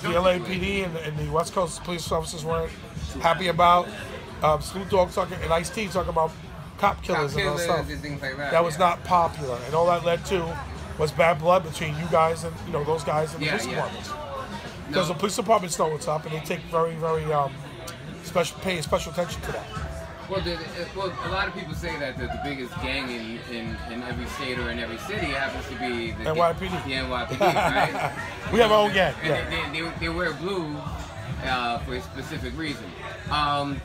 the LAPD and the West Coast police officers weren't happy about. Snoop Dogg talking and Ice-T talking about cop killers and all that stuff. And things like that. That was not popular, and all that led to was bad blood between you guys and those guys in the police departments. Because the police departments know what's up, and they take very, very pay special attention to that. Well, a lot of people say that the biggest gang in every state or in every city happens to be the NYPD. The NYPD, right? We have our own gang. And they wear blue for a specific reason. I'm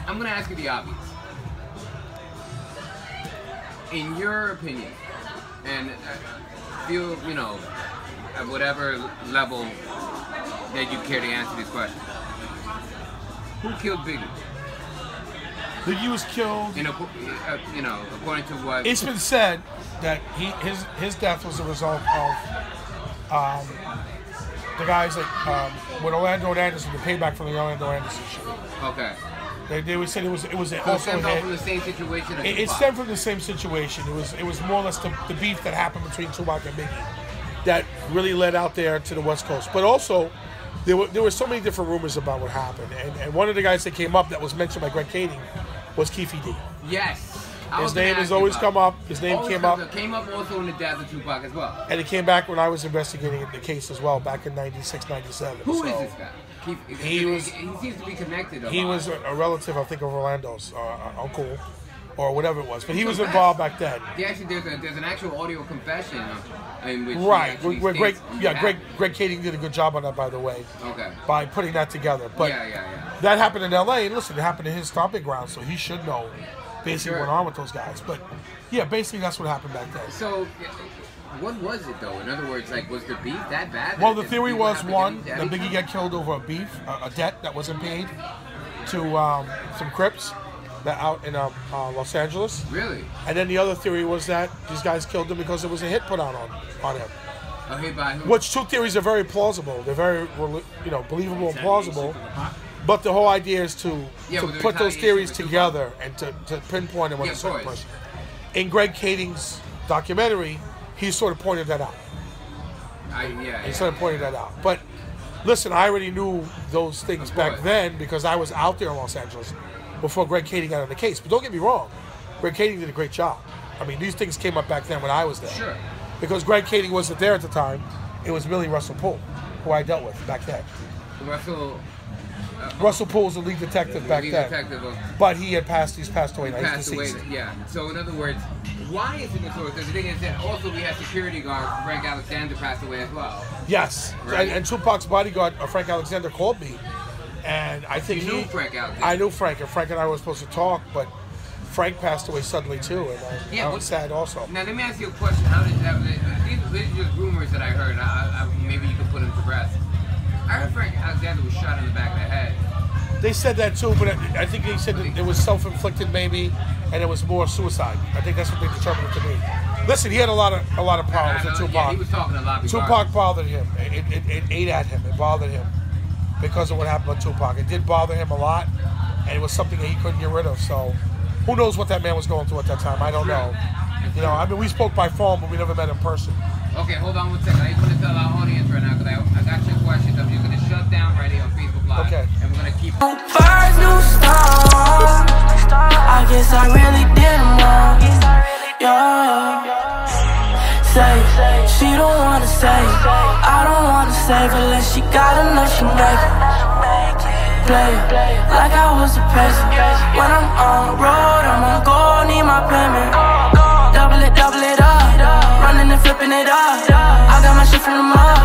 going to ask you the obvious. In your opinion, and feel, at whatever level that you care to answer this question, who killed Biggie? Biggie was killed. According to what it's been said that his death was a result of the guys that with Orlando and Anderson, the payback from the Orlando Anderson shit. Okay. They would say it was So also it stemmed from the same situation. It stemmed from the same situation. It was more or less the beef that happened between Tupac and Biggie that really led out there to the West Coast. But also, there were so many different rumors about what happened. And one of the guys that came up that was mentioned by Greg Kading was Keffe D. Yes. His name has always come up. His name came up. It came up also in the death of Tupac as well. And it came back when I was investigating the case as well, back in 96, 97. Who is this guy? He seems to be connected. He was a relative, I think, of Orlando's uncle or whatever it was. But he was involved back then. There's an actual audio confession in which Greg Kading did a good job on that, by the way. Okay. By putting that together. But that happened in L.A. And listen, it happened in his stomping ground, so he should know basically what went on with those guys. But yeah, basically that's what happened back then. So what was it though? In other words, was the beef that bad? Well, the theory was one, that Biggie got killed over a beef, a debt that wasn't paid to some Crips that out in Los Angeles. Really? And then the other theory was that these guys killed him because there was a hit put out on him. A hit by who? Which two theories are very plausible. They're very believable and plausible. But the whole idea is to put those theories together and to pinpoint them on a certain person. In Greg Kading's documentary, he sort of pointed that out. He sort of pointed that out. But listen, I already knew those things back then because I was out there in Los Angeles before Greg Kading got on the case. But don't get me wrong, Greg Kading did a great job. I mean, these things came up back then when I was there. Sure. Because Greg Kading wasn't there at the time. It was Millie Russell Poole, who I dealt with back then. Russell Poole was the lead detective back then. But he's passed away. He's deceased. So in other words, why is it notorious? Because the thing is that also we had security guard Frank Alexander passed away as well. Yes. Right? And Tupac's bodyguard, Frank Alexander, called me. And I think you knew Frank Alexander. I knew Frank. And Frank and I were supposed to talk, but Frank passed away suddenly too. And I was sad also. Now let me ask you a question. How did that? These are just rumors that I heard. Maybe you can put them to rest. I heard Frank Alexander was shot in the back of the head. They said that too, but I think they said that it was self-inflicted maybe, and it was more suicide. I think that's what they determined it to be. Listen, he had a lot of problems with Tupac. Yeah, he was talking a lot. Tupac bothered him. It ate at him. It bothered him because of what happened with Tupac. It did bother him a lot, and it was something that he couldn't get rid of. So, who knows what that man was going through at that time? I don't know. I mean, we spoke by phone, but we never met in person. Okay, hold on 1 second. I just want to tell our audience right now because I got your questions. I'm just going to shut down right here on Facebook Live. Okay. And we're going to keep. First new star. I guess I really did them wrong. Yeah. Say, she don't want to say. I don't want to save her unless she got enough to make it. Play it like I was a peasant. When I'm on road, I'm on go, need my payment. Double it up. Running and flipping it up. I got my shit from the mall.